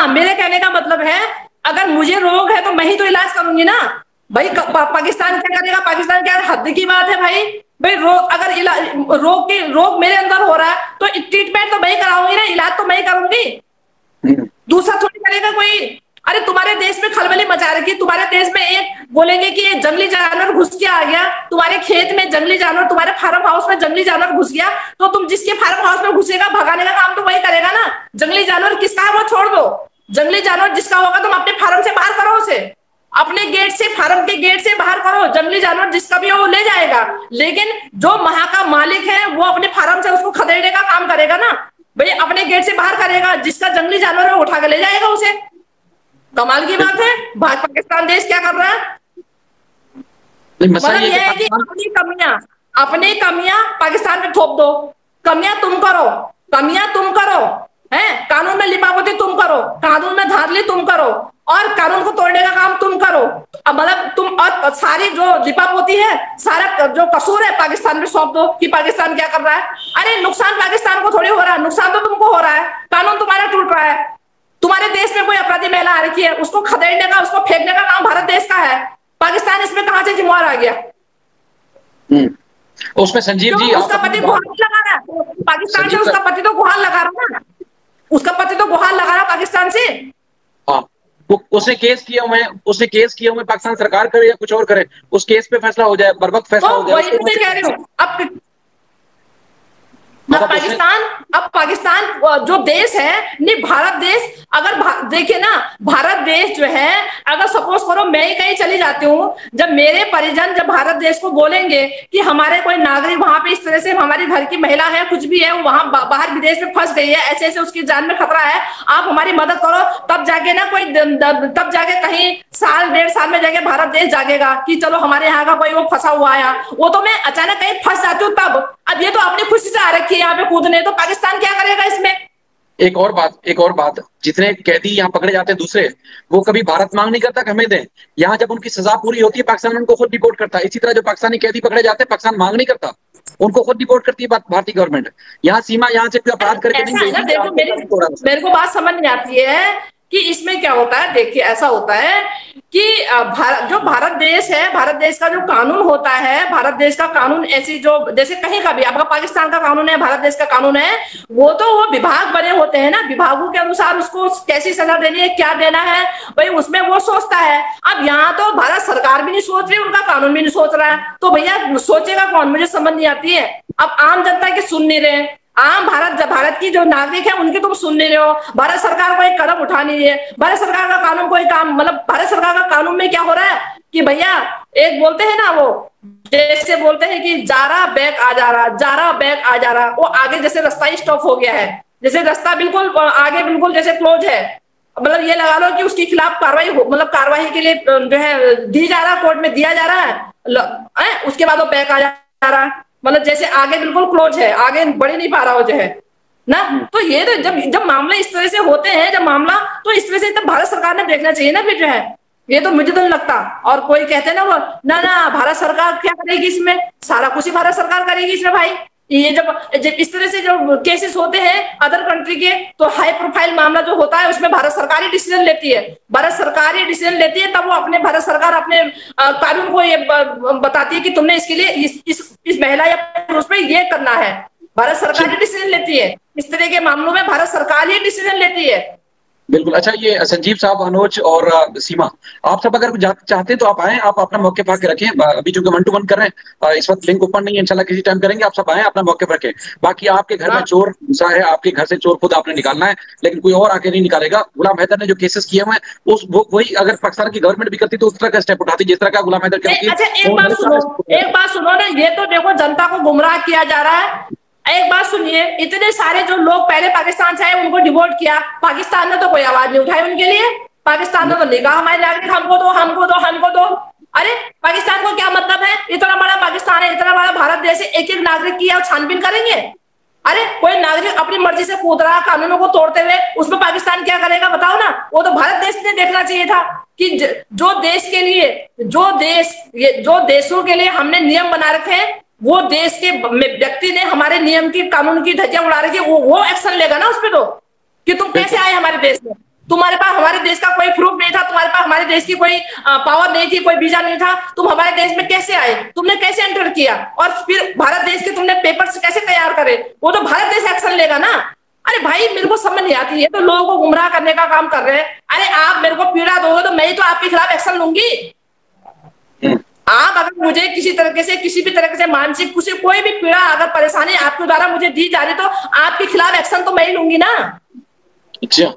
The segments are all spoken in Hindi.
हाँ, मेरे कहने का मतलब है, अगर मुझे रोग है तो मैं ही तो इलाज करूंगी ना भाई। पाकिस्तान क्या करेगा? पाकिस्तान क्या, हद की बात है भाई। भाई रोग अगर रोग मेरे अंदर हो रहा है तो ट्रीटमेंट तो मैं ही कराऊंगी ना, इलाज तो मैं ही करूंगी, हम्म। दूसरा थोड़ी करेगा कोई। अरे तुम्हारे देश में खलबली मचा रखी, तुम्हारे देश में एक बोलेंगे कि ये जंगली जानवर घुस के आ गया तुम्हारे खेत में, जंगली जानवर तुम्हारे फार्म हाउस में जंगली जानवर घुस गया, तो तुम जिसके फार्म हाउस में घुसेगा भगाने का काम तो वही करेगा ना। जंगली जानवर किसका है वो छोड़ दो, जंगली जानवर जिसका होगा तुम अपने फार्म से बाहर करो उसे, अपने गेट से, फार्म के गेट से बाहर करो। जंगली जानवर जिसका भी हो वो ले जाएगा, लेकिन जो वहां का मालिक है वो अपने फार्म से उसको खदेड़ने का काम करेगा ना भाई, अपने गेट से बाहर करेगा, जिसका जंगली जानवर है उठा के ले जाएगा उसे। कमाल की बात है, पाकिस्तान देश क्या कर रहा है। नहीं, मसला मतलब ये यह है कि अपनी कमियां पाकिस्तान पे थोप दो, कमियां तुम करो, कमियां तुम करो, है कानून में लिपापोती तुम करो, कानून में धांधली तुम करो, और कानून को तोड़ने का काम तुम करो। अब मतलब तुम और सारी जो लिपापोती है, सारा जो कसूर है पाकिस्तान पे सौंप दो कि पाकिस्तान क्या कर रहा है। अरे नुकसान पाकिस्तान को थोड़ी हो रहा है, नुकसान तो तुमको हो रहा है, कानून तुम्हारा टूट रहा है। तुम्हारे देश में कोई अपराधी महिला आ रखी है, उसको खदेड़ने का, उसको फेंकने का काम भारत देश का है, पाकिस्तान इसमें कहां से जिम्मेवार आ गया। उसमें संजीव क्यों? जी उसका पति गुहार लगा रहा है पाकिस्तान से, संजीव उसका पति तो गुहार लगा रहा है ना, उसका पति तो गुहार लगा रहा पाकिस्तान से। हाँ, उसने केस किया हुए, पाकिस्तान सरकार करे या कुछ और करे, उस केस पे फैसला हो जाए, बर वक्त फैसला तो हो जाए। वही मैं कह रही हूँ, अब पाकिस्तान जो देश है, नहीं भारत देश, अगर देखिए ना, भारत देश जो है, अगर सपोज करो मैं ही कहीं चली जाती हूँ, जब मेरे परिजन जब भारत देश को बोलेंगे कि हमारे कोई नागरिक वहां पे इस तरह से, हमारी घर की महिला है, कुछ भी है, वो वहां बाहर विदेश में फंस गई है, ऐसे ऐसे उसकी जान में खतरा है, आप हमारी मदद करो, तब जाके ना कोई, तब जाके कहीं साल 1.5 साल में जाके भारत देश जागेगा कि चलो हमारे यहाँ का कोई वो फंसा हुआ आया। वो तो मैं अचानक कहीं फंस जाती हूँ तब। अब ये तो अपनी खुशी से आ रखी है यहाँ पे कूदने, तो पाकिस्तान क्या करेगा इसमें। एक और बात, जितने कैदी यहाँ पकड़े जाते हैं दूसरे, वो कभी भारत मांग नहीं करता कि हमें दें। यहाँ जब उनकी सजा पूरी होती है, पाकिस्तान उनको खुद डिपोर्ट करता है। इसी तरह जो पाकिस्तानी कैदी पकड़े जाते हैं, पाकिस्तान मांग नहीं करता, उनको खुद डिपोर्ट करती है भारतीय गवर्नमेंट। यहाँ सीमा, यहाँ से कोई अपराध करके नहीं ऐसा है ना, देखो मेरे को बात समझ में आती है कि इसमें क्या होता है। देखिए ऐसा होता है कि जो भारत देश है, भारत देश का जो कानून होता है, भारत देश का कानून ऐसी जो, जैसे कहीं का भी आपका पाकिस्तान का कानून है, भारत देश का कानून है, वो विभाग बने होते हैं ना, विभागों के अनुसार उसको कैसी सजा देनी है, क्या देना है, भाई उसमें वो सोचता है। अब यहाँ तो भारत सरकार भी नहीं सोच रही, उनका कानून भी नहीं सोच रहा है, तो भैया सोचेगा कौन, मुझे समझ नहीं आती है। अब आम जनता की सुन नहीं रहे, आम भारत की जो नागरिक है उनकी तुम सुन नहीं रहे हो, भारत सरकार कोई कदम उठा नहीं है, भारत सरकार का कानून कोई काम, मतलब भारत सरकार का कानून में क्या हो रहा है कि भैया, एक बोलते हैं ना, वो जैसे बोलते हैं कि जारा बैक आ जा रहा, जारा बैक आ जा रहा, वो आगे जैसे रास्ता ही स्टॉप हो गया है, जैसे रास्ता बिल्कुल आगे बिल्कुल जैसे क्लोज है, मतलब ये लगा लो कि उसके खिलाफ कार्रवाई मतलब कार्रवाई के लिए जो है दी जा रहा, कोर्ट में दिया जा रहा है, उसके बाद वो बैक आ जा रहा है, मतलब जैसे आगे बिल्कुल क्लोज है, आगे बढ़ नहीं पा रहा हो जो है ना। तो ये तो जब मामले इस तरह से होते हैं, जब मामला तो इस तरह से तब भारत सरकार ने देखना चाहिए ना फिर जो है। ये तो मुझे तो नहीं लगता, और कोई कहते हैं ना वो, ना भारत सरकार क्या करेगी इसमें, सारा कुछ ही भारत सरकार करेगी इसमें भाई। ये जब इस तरह से जो केसेस होते हैं अदर कंट्री के, तो हाई प्रोफाइल मामला जो होता है उसमें भारत सरकार ही डिसीजन लेती है, भारत सरकार ही डिसीजन लेती है, तब वो अपने भारत सरकार अपने कानून को ये बताती है कि तुमने इसके लिए इस महिला या पुरुष पे ये करना है, भारत सरकार ही डिसीजन लेती है। इस तरह के मामलों में भारत सरकार ही डिसीजन लेती है। बिल्कुल। अच्छा, ये संजीव साहब, अनुज और सीमा, आप सब अगर चाहते हैं तो आप आए, आप अपना मौके पर रखें। अभी चूंकि 1 to 1 कर रहे हैं, इस वक्त लिंक ओपन नहीं है, इंशाल्लाह किसी टाइम करेंगे। आप सब आए, अपना मौके पर रखें। बाकी आपके घर में चोर घुसा है, आपके घर से चोर खुद आपने निकालना है, लेकिन कोई और आके नहीं निकालेगा। गुलाम हैदर ने जो केसेस किए हुए हैं, वही अगर पाकिस्तान की गवर्नमेंट भी करती तो उस तरह का स्टेप उठाती जिस तरह का गुलाम हैदर करती। अच्छा एक बात सुनो ना, ये तो देखो जनता को गुमराह किया जा रहा है। एक बात सुनिए, इतने सारे जो लोग पहले पाकिस्तान से आए उनको डिवोर्ट किया, पाकिस्तान ने तो कोई आवाज नहीं उठाई उनके लिए, पाकिस्तान ने तो नहीं कहा हमारे नागरिक हमको दो, हमको दो, हमको दो। अरे पाकिस्तान को क्या मतलब है, इतना बड़ा पाकिस्तान है, इतना बड़ा भारत देश है, एक एक नागरिक की आप छानबीन करेंगे। अरे कोई नागरिक अपनी मर्जी से कूद रहा कानूनों को तोड़ते हुए, उसमें पाकिस्तान क्या करेगा बताओ ना। वो तो भारत देश ने देखना चाहिए था कि जो देश के लिए, जो देशों के लिए हमने नियम बना रखे हैं, वो देश के व्यक्ति ने हमारे नियम की, कानून की धज्जियां उड़ा रखी है, वो एक्शन लेगा ना उस पर, तो कि तुम कैसे आए हमारे देश में। तुम्हारे पास हमारे देश का कोई प्रूफ नहीं था, तुम्हारे पास हमारे देश की कोई पावर नहीं थी, कोई वीजा नहीं था, तुम हमारे देश में कैसे आए, तुमने कैसे एंटर किया, और फिर भारत देश के तुमने पेपर्स कैसे तैयार करे, वो तो भारत देश एक्शन लेगा ना। अरे भाई मेरे को समझ नहीं आती है, तो लोगों को गुमराह करने का काम कर रहे हैं। अरे आप मेरे को पीड़ा दोगे तो मैं ही तो आपके खिलाफ एक्शन लूंगी। आप अगर मुझे किसी तरीके से, किसी भी तरीके से मानसिक कोई भी पीड़ा अगर परेशानी आपके द्वारा मुझे दी जा रही, तो आपके खिलाफ एक्शन तो मैं ही लूंगी ना। अच्छा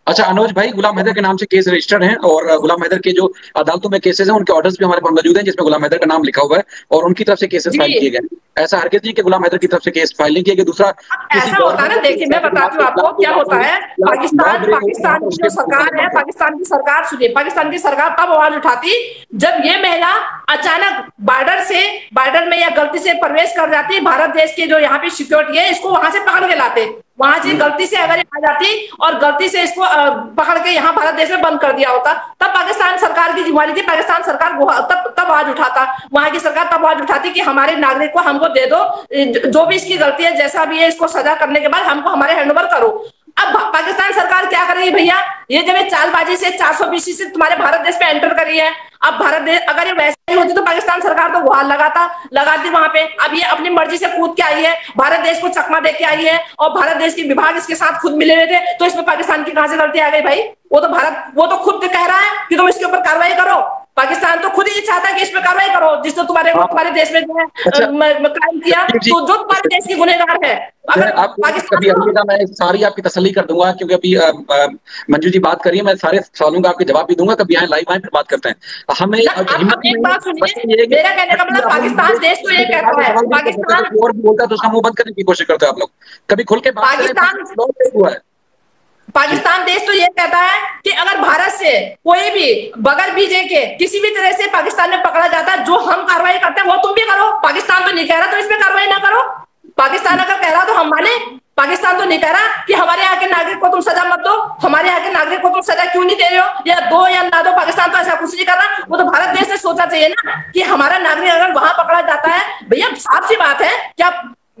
अच्छा, अनुज भाई, गुलाम हैदर के नाम से केस रजिस्टर्ड हैं और गुलाम हैदर के जो अदालतों में केसेस हैं उनके ऑर्डर्स भी हमारे पास मौजूद हैं जिसमें गुलाम हैदर का नाम लिखा हुआ है और उनकी तरफ से केसेस फाइल किए गए। ऐसा हरगिज नहीं कि गुलाम हैदर की तरफ से केस फाइल नहीं किया गया। दूसरा, ऐसा होता है ना, देखिए मैं बताती हूँ आपको क्या होता है। पाकिस्तान पाकिस्तान की जो सरकार है, पाकिस्तान की सरकार, सुनिए, पाकिस्तान की सरकार तब आवाज उठाती जब ये महिला अचानक बॉर्डर में या गलती से प्रवेश कर जाती, भारत देश के जो यहाँ पे सिक्योरिटी है इसको वहां से पकड़ के लाते, वहां से गलती से अगर आ जाती और गलती से इसको पकड़ के यहाँ भारत देश में बंद कर दिया होता, तब पाकिस्तान सरकार की जिम्मेदारी थी। पाकिस्तान सरकार तब आवाज उठाता, वहां की सरकार तब आवाज उठाती कि हमारे नागरिक को हमको दे दो, जो भी इसकी गलती है, जैसा भी है, इसको सजा करने के बाद हमको हमारे हैंडओवर करो। अब पाकिस्तान सरकार क्या करेगी भैया, ये जब ये चालबाजी से 420 से तुम्हारे भारत देश में एंटर करी है, अब भारत देश अगर ये वैसे ही होती तो पाकिस्तान सरकार तो गुहार लगाती वहां पे। अब ये अपनी मर्जी से कूद के आई है, भारत देश को चकमा दे के आई है और भारत देश के विभाग इसके साथ खुद मिले हुए थे, तो इसमें पाकिस्तान की कहां से गलती आ गई भाई? वो तो खुद कह रहा है कि तुम इसके ऊपर कार्रवाई करो। पाकिस्तान तो खुद ही चाहता है कि इस पर कार्रवाई करो, जिसने तुम्हारे देश में जो है क्राइम किया, तो जो तुम्हारे देश की गुनहगार है। अगर कभी आइएगा, मैं सारी आपकी तसल्ली कर दूंगा, क्योंकि अभी मंजू जी बात करिए, मैं सारे सवालों का आपके जवाब भी दूंगा। कभी आए लाइव आए फिर बात करते हैं। हमें एक बात सुनिए, मेरा कहने का मतलब पाकिस्तान देश तो ये कहता है, पाकिस्तान और भी बोलता है तो उसका मुंह बंद करने की कोशिश करते हैं आप लोग। कभी खुल के बात करें। पाकिस्तान देश तो ये कहता है कि अगर भारत से कोई भी बगैर वीजे के किसी भी तरह से पाकिस्तान में पकड़ा जाता है, जो हम कार्रवाई करते हैं वो तुम भी करो। पाकिस्तान तो नहीं कह रहा तो इसमें कार्रवाई ना करो। पाकिस्तान अगर कह रहा तो हम माने। पाकिस्तान तो नहीं कह रहा कि हमारे यहाँ के नागरिक को तुम सजा मत दो, हमारे यहाँ के नागरिक को तुम सजा क्यों नहीं दे रहे हो, या दो या ना दो। पाकिस्तान तो ऐसा कुछ नहीं कर रहा। वो तो भारत देश ने सोचा चाहिए ना कि हमारा नागरिक अगर वहां पकड़ा जाता है, भैया साफ सी बात है, क्या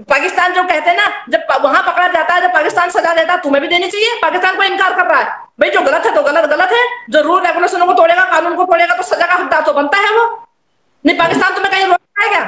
पाकिस्तान जो कहते हैं ना, जब वहां पकड़ा जाता है, जब पाकिस्तान सजा देता है, तुम्हें भी देनी चाहिए। पाकिस्तान को इनकार कर रहा है, भाई जो गलत है तो गलत है, जो रूल रेगुलेशनों को तोड़ेगा, कानून को तोड़ेगा, तो सजा का हकदार तो बनता है वो। नहीं, पाकिस्तान तुम्हें कहीं रोका है क्या?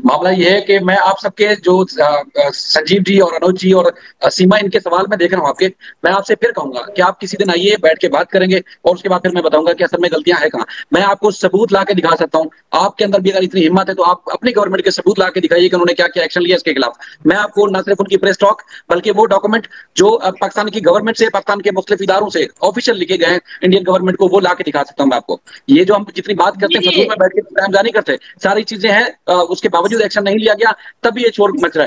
मामला ये है कि मैं आप सबके जो संजीव जी और अनुज जी और सीमा, इनके सवाल में देख रहा हूँ आपके, मैं आपसे फिर कहूंगा कि आप किसी दिन आइए, बैठ के बात करेंगे और उसके बाद फिर मैं बताऊंगा कि असल में गलतियां हैं कहाँ। मैं आपको सबूत ला के दिखा सकता हूँ। आपके अंदर भी अगर इतनी हिम्मत है तो आप अपनी गवर्नमेंट के सबूत ला के दिखाइए कि उन्होंने क्या क्या एक्शन लिया इसके खिलाफ। मैं आपको न सिर्फ उनकी प्रेस टॉक, बल्कि वो डॉक्यूमेंट जो पाकिस्तान की गवर्नमेंट से, पाकिस्तान के मुख्तलिफ इदारों से ऑफिशियल लिखे गए हैं इंडियन गवर्नमेंट को, वो ला के दिखा सकता हूँ मैं आपको। ये जो हम जितनी बात करते हैं फजूल में बैठ के नहीं करते, सारी चीजें हैं, उसके बावजूद एक्शन नहीं लिया गया, तभी ये शोर मच रहा है।